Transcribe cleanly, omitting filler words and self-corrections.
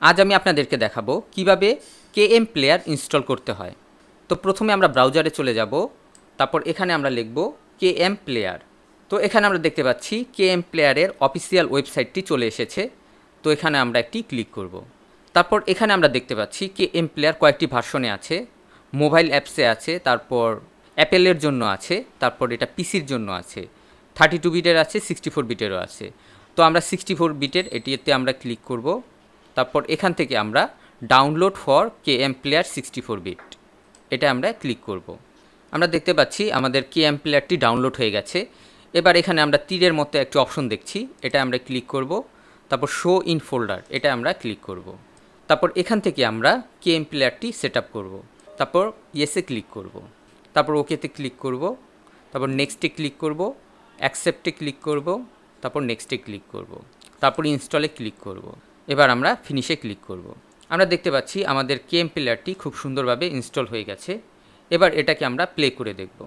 আজ আমি আপনাদেরকে দেখাবো কিভাবে কেএম প্লেয়ার ইনস্টল করতে হয়। তো প্রথমে আমরা ব্রাউজারে চলে যাব, তারপর এখানে আমরা লিখব কেএম প্লেয়ার। তো এখানে আমরা দেখতে পাচ্ছি কেএম প্লেয়ারের অফিসিয়াল ওয়েবসাইটটি চলে এসেছে। তো এখানে আমরা একটি ক্লিক করব। তারপর এখানে আমরা দেখতে পাচ্ছি কেএম প্লেয়ার কয়েকটি ভার্সনে আছে, মোবাইল অ্যাপসে আছে, তারপর অ্যাপেলের জন্য আছে, তারপর এটা পিসির জন্য আছে, 32 বিটের আছে, 64 বিটেরও আছে। তো আমরা 64 বিটের এটিতে আমরা ক্লিক করব। তারপর এখান থেকে আমরা download for KM player 64 bit এটা আমরা ক্লিক করব। আমরা দেখতে পাচ্ছি আমাদের কেএম প্লেয়ারটি ডাউনলোড হয়ে গেছে। এবার এখানে আমরা তীরের মতো একটি অপশন দেখছি, এটা আমরা ক্লিক করব। তারপর শো ইন ফোল্ডার এটা আমরা ক্লিক করব। তারপর এখান থেকে আমরা কেএম প্লেয়ারটি সেট আপ করব। তারপর ইয়েসে ক্লিক করব। তারপর ওকেতে ক্লিক করব। তারপর নেক্সটে ক্লিক করব, অ্যাকসেপ্টে ক্লিক করব, তারপর নেক্সটে ক্লিক করব, তারপর ইনস্টলে ক্লিক করব। এবার আমরা ফিনিশে ক্লিক করব। আমরা দেখতে পাচ্ছি আমাদের কেএম প্লেয়ারটি খুব সুন্দরভাবে ইনস্টল হয়ে গেছে। এবার এটাকে আমরা প্লে করে দেখব।